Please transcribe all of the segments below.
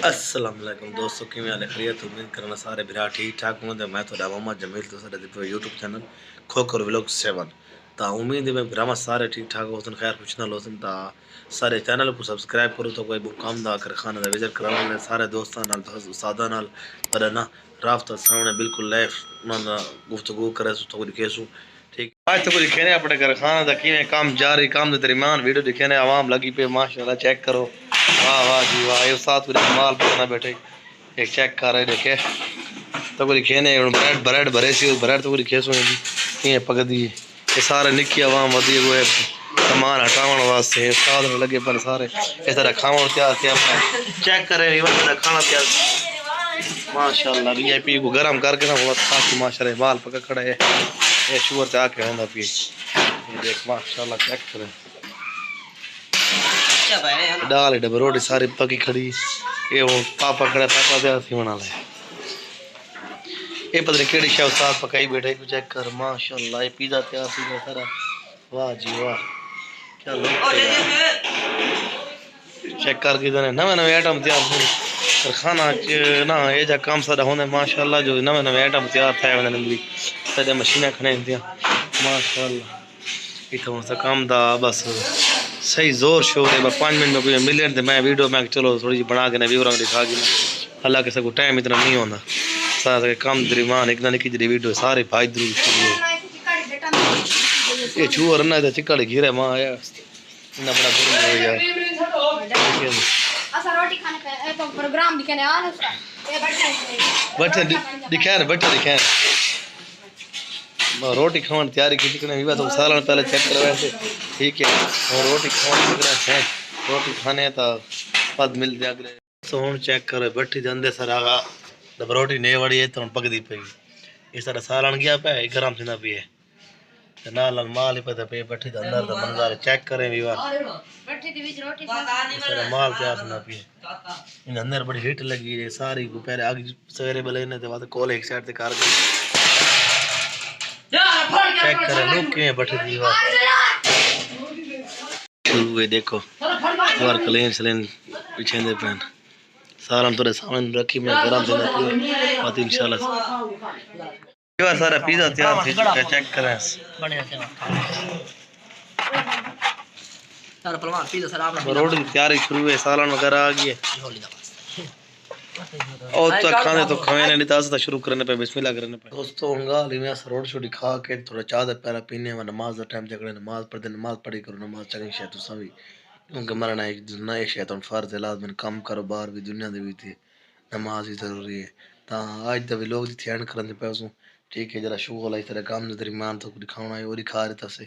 السلام علیکم دوستو، کی حال ہے؟ خیریت؟ امید کرنا سارے بھرا ٹھیک ٹھاک ہوں۔ میں تو محمد جمیل تو سارے یوٹیوب چینل کھوکر ولاگ 7 تا امید ہے میں برامہ سارے ٹھیک ٹھاک ہوتن، خیر خوش نہ ہوتن تا سارے چینل کو سبسکرائب کرو تو کوئی مقام دا کر خانہ دا وزٹ کراؤں سارے دوستاں نال استاداں نال پر نا رابطہ سامنے بالکل لائف نہ گفتگو کرے تو کوئی کیسو ٹھیک آج تو کوئی کہنے اپنے گھر خانہ دا کیویں کام جاری کام دے درمیان ویڈیو دکھنے عوام لگی پہ ماشاءاللہ چیک کرو۔ واہ واہ جی واہ، یہ استاد کو مال پکڑنا بیٹھے ایک چیک کر رہے دیکھے تو کوئی کھینے بریڈ بھرے سی بریڈ تو کوئی کھیسوں یہ پکڑی یہ سارے نکی عوام ودی ہوئے سامان ہٹاؤن واسطے استاد لگے پر سارے اس طرح کھاؤن تیار کیا چیک کرے کھانا تیار ماشاءاللہ وی آئی پی کو گرم کر کے نا بہت خاصی ماشاءاللہ مال پکڑ کھڑا ہے یہ شوگر سے آ کے ہوندا پی دیکھ ماشاءاللہ چیک کرے ڈال ڈب روٹی ساری پکی کھڑی یہ وہ پاپا کھڑا پاپا دیا سی بنا لے یہ پتہ نہیں کیڑی شے استاد پکائی بیٹھے کو چیک کر ماشاءاللہ یہ پیزا تیار سی سارا واہ جی واہ کیا لوگ چیک کر کے دنے نوے نوے آئٹم تیار سی کھانا نا یہ جا کام سارا ہونے ماشاءاللہ جو نوے نوے آئٹم تیار تھے ہونے نندی سارے مشینیں کھڑے ہیں ماشاءاللہ اتنا سا کام دا بس صحیح زور شور ہے 5 منٹ میں کوئی ملین تے میں ویڈیو میں چلو تھوڑی جی بنا کے نا ویوروں دکھا کے اللہ کے سب کو ٹائم اتنا نہیں ہوتا سارا کام درمیان ایک نہ کی ویڈیو سارے بھائی درود شروع یہ چور نہ تے چکڑ گھیرے ماں آیا اتنا بڑا گھر ہے یار اسا روٹی کھانے پہ تو پروگرام دکھنے آ نا بیٹھے دکھائیں روٹی کھانے تیاری کی تکنے بھی تو سالن پہلے چیک کروائے تھے ٹھیک ہے اور روٹی کھانے تکنے روٹی کھانے تا پد مل دیا اگلے سون چیک کرے بیٹھی دے اندے سر آگا جب روٹی نہیں وڑی ہے تو پک دی پئی اس طرح سالن گیا پہ گرم تھنا پی ہے نال مال ہی پتہ پہ بیٹھی دے اندر دا منظر چیک کریں بھی بیٹھی دی وچ روٹی سارا مال تیار تھنا پی ہے ان اندر بڑی ہیٹ لگی ہے ساری کو پہلے آگ سویرے بلے نے تے بعد کول ایک سائیڈ تے کار چیک کریں لوگ کیویں بیٹھے دی شروع ہے دیکھو اور کلین سلین پیچھے دے پین سالن تو سامنے رکھی میں گرم سے نہ بات انشاءاللہ یہ سارا پیزا تیار تھی چکا ہے چیک کریں بڑھیا سے سارا پلوان پیزا سارا اپنا روٹی کی تیاری شروع ہے سالن وغیرہ آ گئی ہے اور تو کھانے تو کھانے نہیں تاستا شروع کرنے پہ بسم اللہ کرنے پہ دوستو انگا لی میں روٹی شوٹی کھا کے تھوڑا چاہ دے پہلا پینے و نماز دا ٹائم جگڑے نماز پڑھ دے نماز پڑھی کرو نماز چنگی شے تو سوی کیونکہ مرنا ایک نئے شیطان فرض ہے لازم کام کاروبار بھی دنیا دے بھی تھی نماز ہی ضروری ہے تا آج دا ویلوگ دی تھیان کرنے پہ اسوں ٹھیک ہے جرا شغل ہے طرح کام درمیان تو دکھاؤنا ہے اور کھا رہتا سے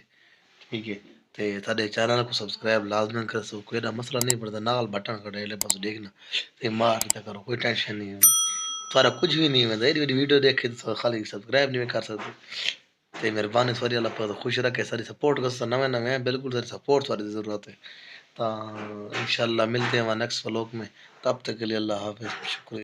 ٹھیک ہے تے تھے چینل کو سبسکرائب لازم کر سو کوئی مسئلہ نہیں پڑتا نال بٹن کٹے لے بس دیکھنا تے مار تے کرو کوئی ٹینشن نہیں تھوڑا کچھ بھی نہیں ہے ویڈیو دیکھ کے خالی سبسکرائب نہیں کر سکتے تے مہربانی تھوڑی اللہ پاک خوش رکھے ساری سپورٹ کر نویں نویں بالکل ساری سپورٹ تھوڑی ضرورت ہے تا انشاءاللہ ملتے ہیں نیکسٹ ولاگ میں تب تک کے لیے اللہ حافظ شکریہ۔